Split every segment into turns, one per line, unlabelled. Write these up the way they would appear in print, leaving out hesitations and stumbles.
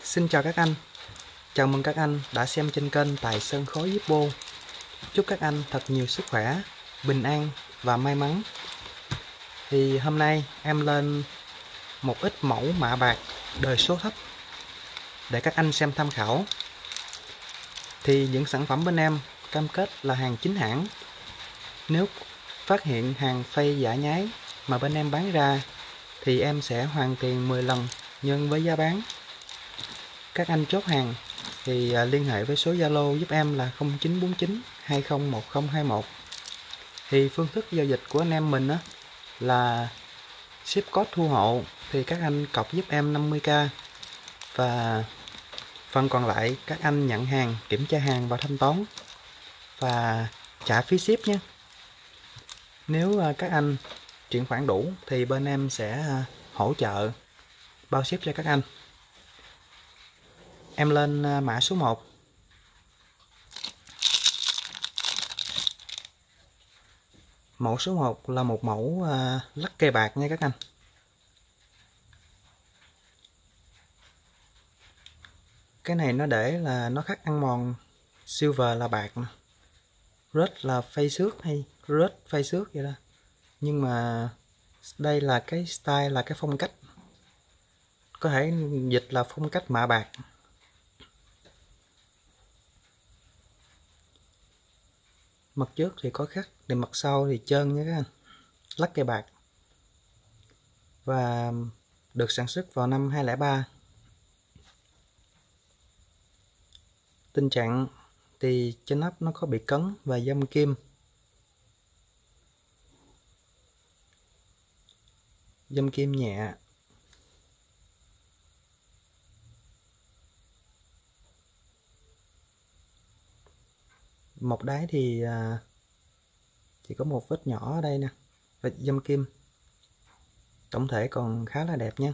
Xin chào các anh, chào mừng các anh đã xem trên kênh Tài Sơn Khối Zippo. Chúc các anh thật nhiều sức khỏe, bình an và may mắn. Thì hôm nay em lên một ít mẫu mạ bạc đời số thấp để các anh xem tham khảo. Thì những sản phẩm bên em cam kết là hàng chính hãng. Nếu phát hiện hàng fake giả nhái mà bên em bán ra thì em sẽ hoàn tiền 10 lần nhân với giá bán. Các anh chốt hàng thì liên hệ với số Zalo giúp em là 0949 201021. Thì phương thức giao dịch của anh em mình á là ship code thu hộ, thì các anh cọc giúp em 50k và phần còn lại các anh nhận hàng, kiểm tra hàng và thanh toán và trả phí ship nhé. Nếu các anh chuyển khoản đủ thì bên em sẽ hỗ trợ bao ship cho các anh. Em lên mã số 1. Mẫu số 1 là một mẫu lắc kê bạc nha các anh. Cái này nó để là nó khắc ăn mòn, silver là bạc, red là phay xước hay red phay xước vậy đó. Nhưng mà đây là cái style, là cái phong cách, có thể dịch là phong cách mạ bạc. Mặt trước thì có khắc, thì mặt sau thì trơn nha các anh. Lắc kê bạc và được sản xuất vào năm 2003. Tình trạng thì trên nắp nó có bị cấn và dâm kim. Dâm kim nhẹ. Một đáy thì chỉ có một vết nhỏ ở đây nè, vết dâm kim. Tổng thể còn khá là đẹp nha.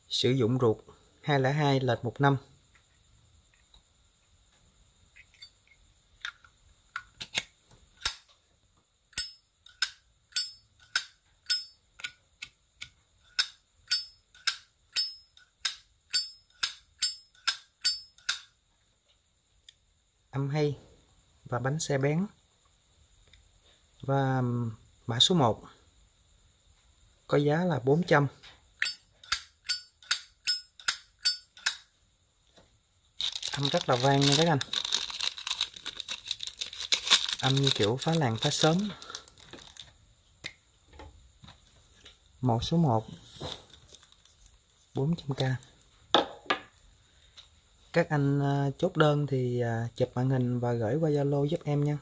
Sử dụng ruột 202/15. Âm hay và bánh xe bén. Và mã số 1 có giá là 400. Âm rất là vang nha các anh. Âm như kiểu phá làng phá xóm. Mẫu số 1 400k. Các anh chốt đơn thì chụp màn hình và gửi qua Zalo giúp em nha.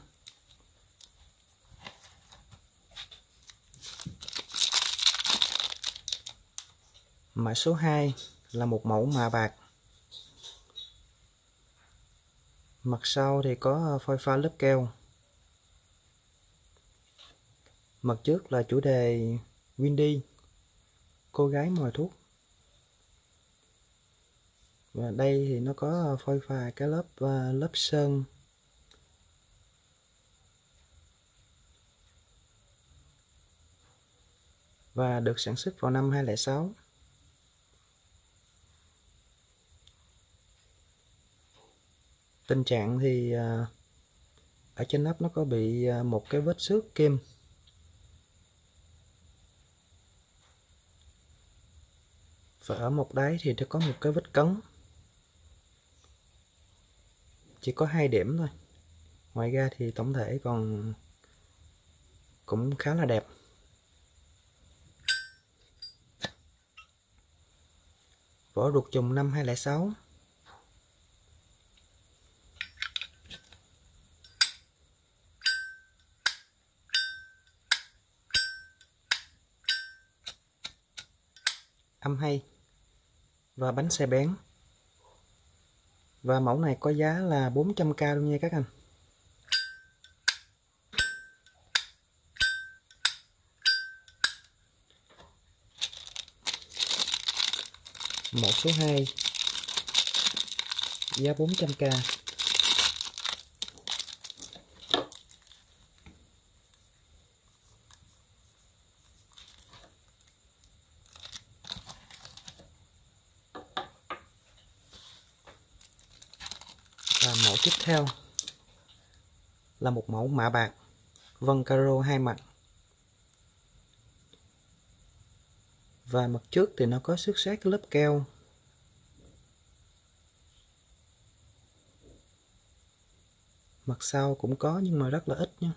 Mã số 2 là một mẫu mạ bạc. Mặt sau thì có phôi pha lớp keo. Mặt trước là chủ đề Windy, cô gái mồi thuốc. Và đây thì nó có phôi pha cái lớp sơn. Và được sản xuất vào năm 2006. Tình trạng thì ở trên nắp nó có bị một cái vết xước kim. Và ở một đáy thì nó có một cái vết cấn. Chỉ có 2 điểm thôi. Ngoài ra thì tổng thể còn cũng khá là đẹp. Vỏ ruột chùm năm 2006. Âm hay và bánh xe bén. Và mẫu này có giá là 400k luôn nha các anh. Mẫu số 2 giá 400k. Và mẫu tiếp theo là một mẫu mạ bạc vân caro 2 mặt. Và mặt trước thì nó có xước sát cái lớp keo. Mặt sau cũng có nhưng mà rất là ít nha.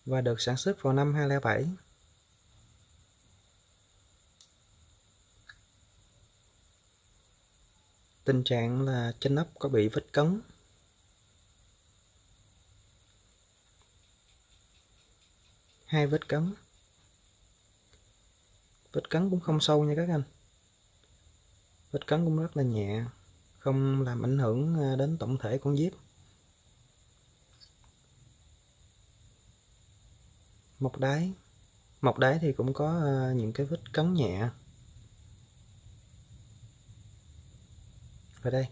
Và được sản xuất vào năm 2007. Tình trạng là trên nắp có bị vết cấn. Hai vết cấn. Vết cấn cũng không sâu nha các anh. Vết cấn cũng rất là nhẹ, không làm ảnh hưởng đến tổng thể con diếp. Mộc đáy thì cũng có những cái vết cấn nhẹ. Và đây.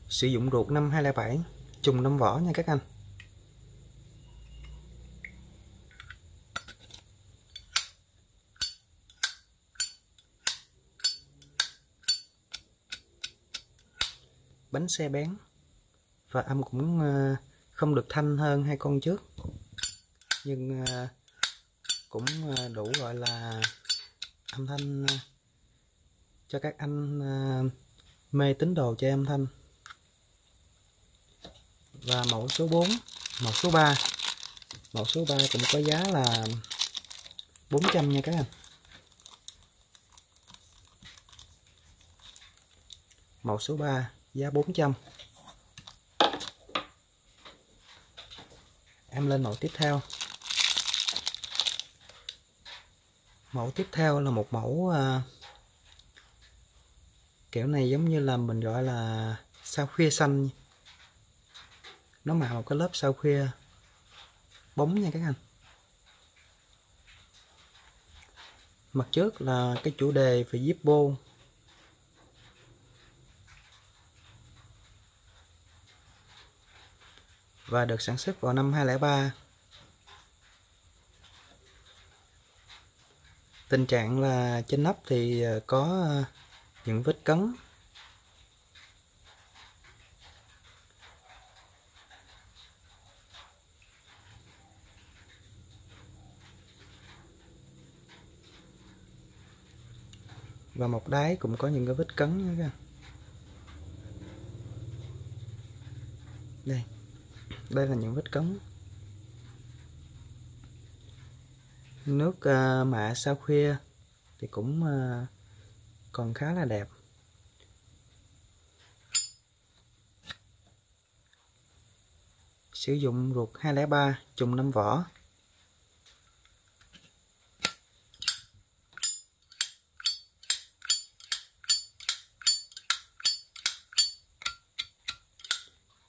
Sử dụng ruột năm 2007, trùng 5 vỏ nha các anh. Bánh xe bén và âm cũng không được thanh hơn hai con trước, nhưng cũng đủ gọi là âm thanh cho các anh mê tín đồ chơi âm thanh. Và mẫu số 4, mẫu số 3. Mẫu số 3 cũng có giá là 400 nha các anh. Mẫu số 3 giá 400. Em lên mẫu tiếp theo. Mẫu tiếp theo là một mẫu kiểu này giống như là mình gọi là sao khuya xanh. Nó mạ một cái lớp sao khuya bóng nha các anh. Mặt trước là cái chủ đề về Zippo. Và được sản xuất vào năm 2003. Tình trạng là trên nắp thì có những vết cấn. Và một đáy cũng có những cái vết cấn nữa kìa. Đây là những vết cấn. Nước mạ sao khuya thì cũng còn khá là đẹp. Sử dụng ruột 203, trùng 5 vỏ.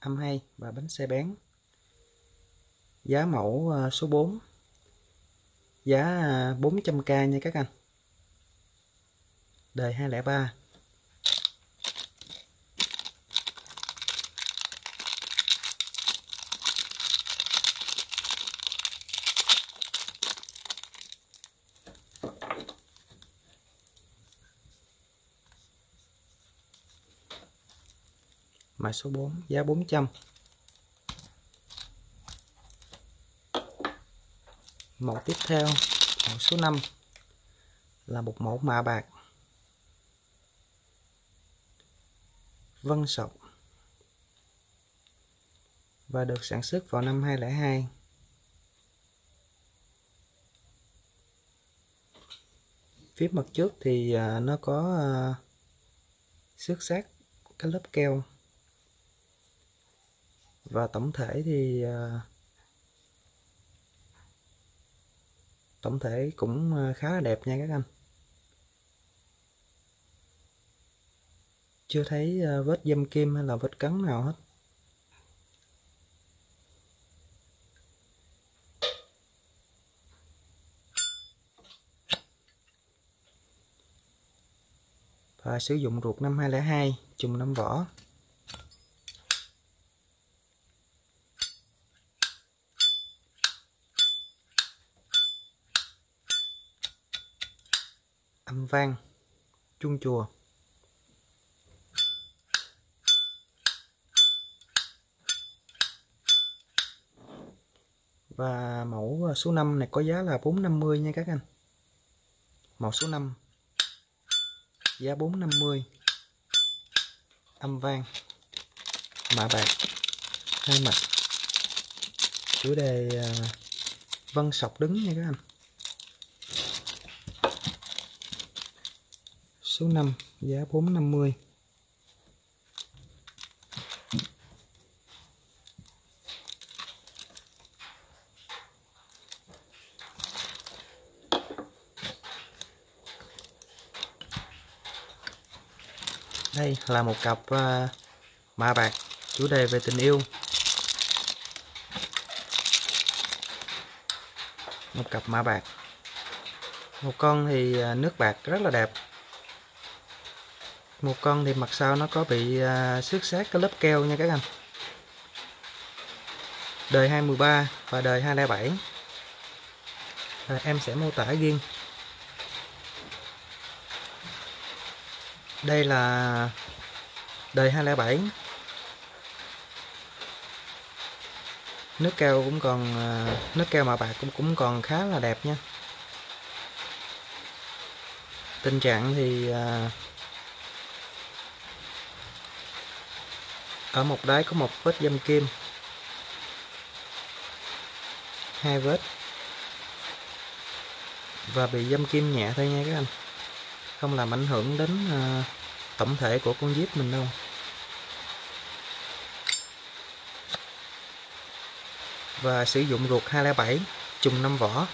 Âm hay và bánh xe bén. Giá mẫu số 4. Giá 400k nha các anh. Đời 203. Mã số 4 giá 400. Mẫu tiếp theo, mẫu số 5 là một mẫu mạ bạc vân sọc và được sản xuất vào năm 2002. Phía mặt trước thì nó có xước sát cái lớp keo. Và tổng thể thì tổng thể cũng khá là đẹp nha các anh. Chưa thấy vết dâm kim hay là vết cấn nào hết. Và sử dụng ruột năm 2002, trùng 5 vỏ. âm vang, chuông chùa. Và mẫu số 5 này có giá là 450 nha các anh. Mẫu số 5 giá 450, âm vang, mạ bạc, 2 mặt, chủ đề vân sọc đứng nha các anh. Số 5 giá 450. Đây là một cặp mạ bạc chủ đề về tình yêu. Một cặp mạ bạc. Một con thì nước bạc rất là đẹp. Một con thì mặt sau nó có bị xước sát cái lớp keo nha các anh. Đời 213 và đời 207. Em sẽ mô tả riêng. Đây là đời 207. Nước keo cũng còn nước keo mạ bạc cũng còn khá là đẹp nha. Tình trạng thì ở một đáy có một vết dăm kim, 2 vết và bị dăm kim nhẹ thôi nha các anh, không làm ảnh hưởng đến tổng thể của con Jeep mình đâu. Và sử dụng ruột 207 chùm 5 vỏ.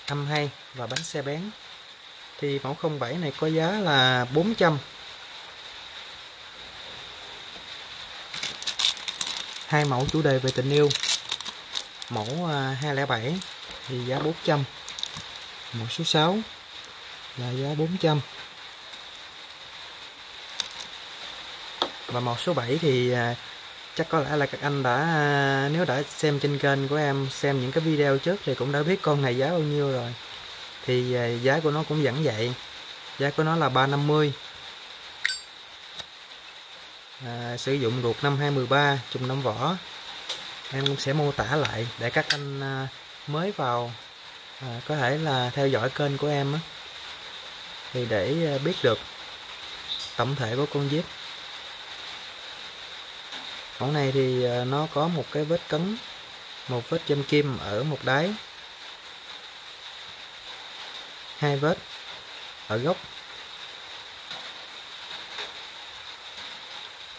Âm hay và bánh xe bén. Thì mẫu 07 này có giá là 400. Hai mẫu chủ đề về tình yêu. Mẫu 207 thì giá 400. Mẫu số 6 là giá 400. Và mẫu số 7 thì chắc có lẽ là các anh nếu đã xem trên kênh của em, xem những cái video trước thì cũng đã biết con này giá bao nhiêu rồi. Thì giá của nó cũng vẫn vậy. Giá của nó là 350. Sử dụng ruột năm 213 chùm 5 vỏ. Em cũng sẽ mô tả lại để các anh mới vào có thể là theo dõi kênh của em thì để biết được tổng thể của con Jeep. Mẫu này thì nó có một cái vết cấn, một vết châm kim ở một đáy, 2 vết ở gốc.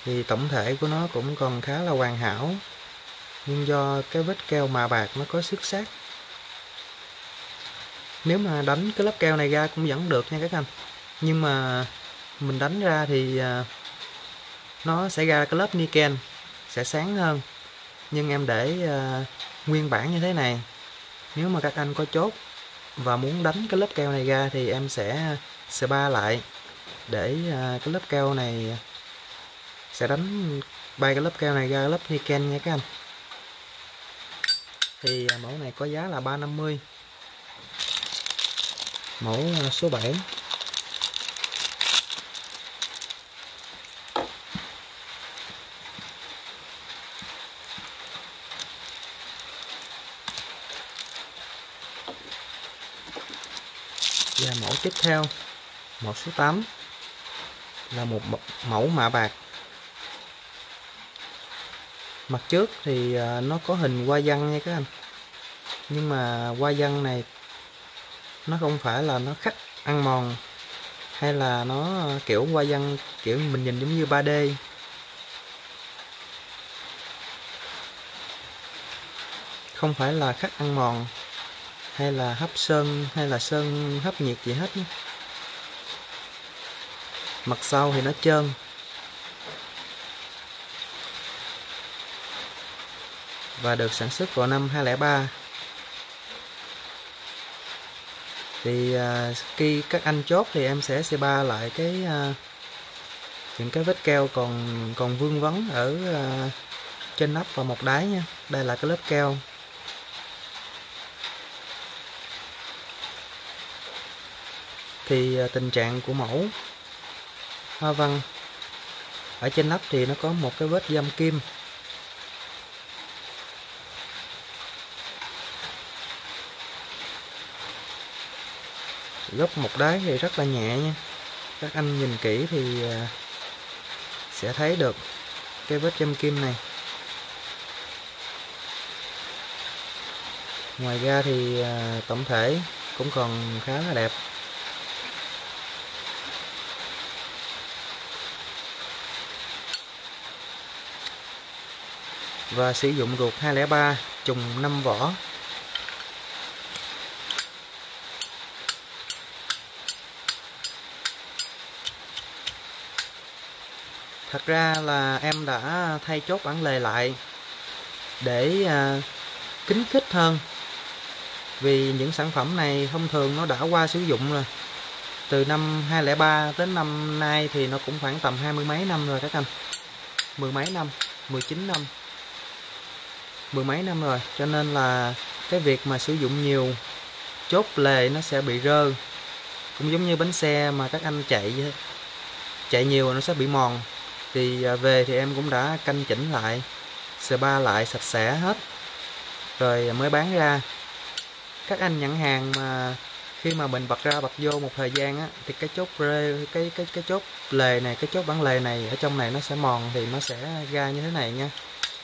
Thì tổng thể của nó cũng còn khá là hoàn hảo, nhưng do cái vết keo mạ bạc nó có xước sát. Nếu mà đánh cái lớp keo này ra cũng vẫn được nha các anh, nhưng mà mình đánh ra thì nó sẽ ra cái lớp niken sẽ sáng hơn. Nhưng em để nguyên bản như thế này. Nếu mà các anh có chốt và muốn đánh cái lớp keo này ra thì em sẽ spa lại để cái lớp keo này sẽ đánh bay cái lớp keo này ra lớp niken nha các anh. Thì mẫu này có giá là 350. Mẫu số 7. Và mẫu tiếp theo, mẫu số 8 là một mẫu mạ bạc. Mặt trước thì nó có hình hoa văn nha các anh. Nhưng mà hoa văn này nó không phải là nó khắc ăn mòn, hay là nó kiểu hoa văn kiểu mình nhìn giống như 3D. Không phải là khắc ăn mòn hay là hấp sơn hay là sơn hấp nhiệt gì hết nhé. Mặt sau thì nó trơn. Và được sản xuất vào năm 2003. Thì khi các anh chốt thì em sẽ spa lại những cái vết keo còn vương vấn ở trên nắp và một đáy nha. Đây là cái lớp keo. Thì tình trạng của mẫu hoa văn ở trên nắp thì nó có một cái vết găm kim. Gấp một đáy thì rất là nhẹ nha. Các anh nhìn kỹ thì sẽ thấy được cái vết găm kim này. Ngoài ra thì tổng thể cũng còn khá là đẹp. Và sử dụng ruột 203 trùng 5 vỏ. Thật ra là em đã thay chốt bản lề lại để kín kít hơn. Vì những sản phẩm này thông thường nó đã qua sử dụng rồi. Từ năm 2003 đến năm nay thì nó cũng khoảng tầm 20 mấy năm rồi các anh. 10 mấy năm, 19 năm. 10 mấy năm rồi. Cho nên là cái việc mà sử dụng nhiều chốt lề nó sẽ bị rơ. Cũng giống như bánh xe mà các anh chạy nhiều nó sẽ bị mòn. Thì về thì em cũng đã canh chỉnh lại, spa lại sạch sẽ hết rồi mới bán ra. Các anh nhận hàng mà khi mà mình bật ra bật vô một thời gian á, thì cái chốt cái chốt lề này, cái chốt bản lề này ở trong này nó sẽ mòn thì nó sẽ ra như thế này nha.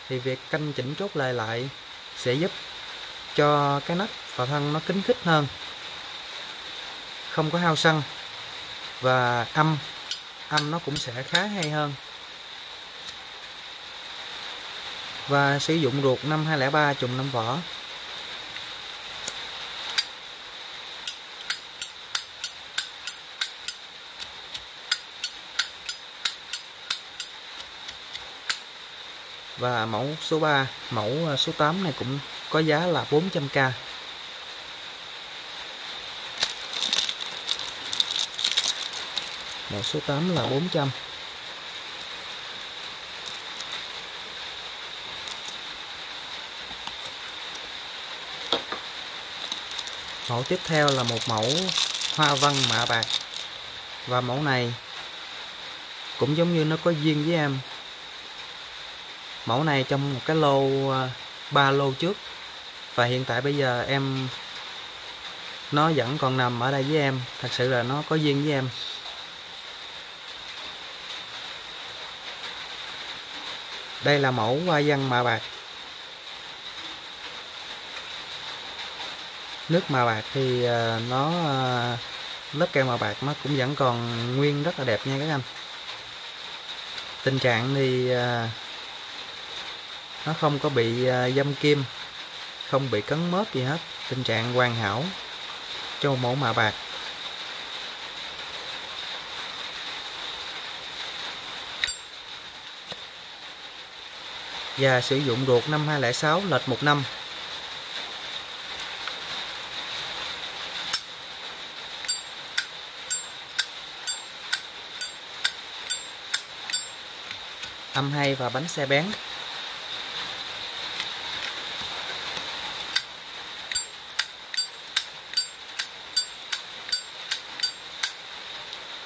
Thì việc canh chỉnh chốt lề lại sẽ giúp cho cái nắp và thân nó kín kít hơn, không có hao xăng, và âm nó cũng sẽ khá hay hơn. Và sử dụng ruột 5203 trùng 5 vỏ. Và mẫu số 3, mẫu số 8 này cũng có giá là 400k. Mẫu số 8 là 400. Mẫu tiếp theo là một mẫu hoa văn mạ bạc. Và mẫu này cũng giống như nó có duyên với em. Mẫu này trong một cái lô 3 lô trước. Và hiện tại bây giờ nó vẫn còn nằm ở đây với em. Thật sự là nó có duyên với em. Đây là mẫu hoa văn mạ bạc. Nước mạ bạc thì lớp keo mạ bạc nó cũng vẫn còn nguyên rất là đẹp nha các anh. Tình trạng thì nó không có bị dăm kim, không bị cấn mớp gì hết. Tình trạng hoàn hảo cho một mẫu mạ bạc. Và sử dụng ruột 5206 lệch 1 năm. Âm hay và bánh xe bén.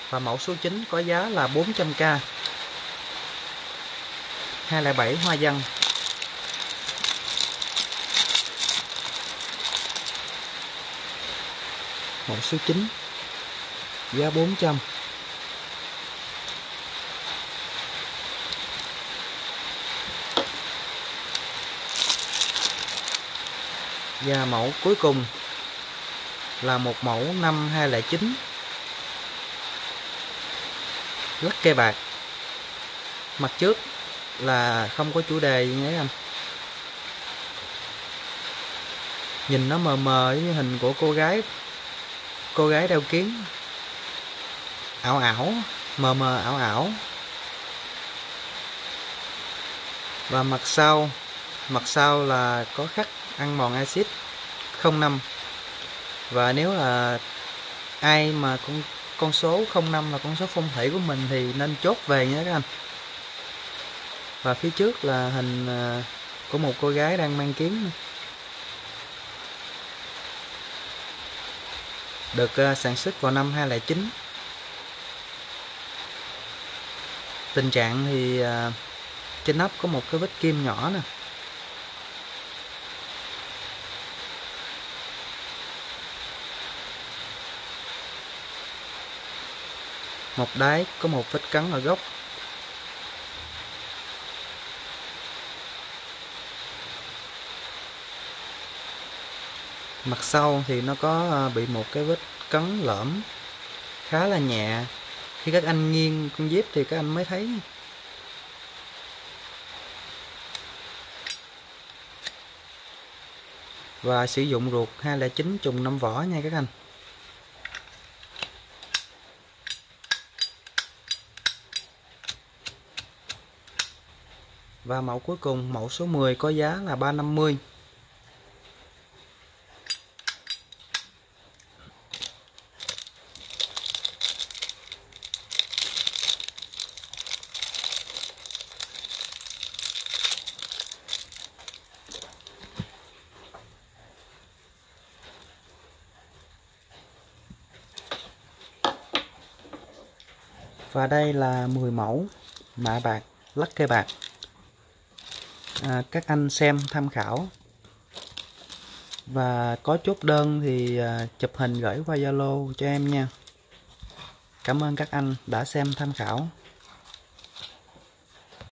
Và mẫu số 9 có giá là 400k. 207 hoa văn. Mẫu số 9 giá 400. Và mẫu cuối cùng là một mẫu 5209 lắc cây bạc. Mặt trước là không có chủ đề nhé anh. Nhìn nó mờ mờ với hình của cô gái đeo kiếng, ảo ảo, mờ mờ ảo ảo. Và mặt sau là có khắc ăn mòn axit 05. Và nếu là ai mà con số 05 là con số phong thủy của mình thì nên chốt về nha các anh. Và phía trước là hình của một cô gái đang mang kiếm, được sản xuất vào năm 2009. Tình trạng thì trên nắp có một cái vết kim nhỏ nè. Một đáy có một vết cắn ở gốc. Mặt sau thì nó có bị một cái vết cắn lõm khá là nhẹ. Khi các anh nghiêng con dép thì các anh mới thấy. Và sử dụng ruột 209 trùng 5 vỏ nha các anh. Và mẫu cuối cùng, mẫu số 10 có giá là 350. Và đây là 10 mẫu mạ bạc, lắc cây bạc. Các anh xem tham khảo. Và có chốt đơn thì chụp hình gửi qua Zalo cho em nha. Cảm ơn các anh đã xem tham khảo.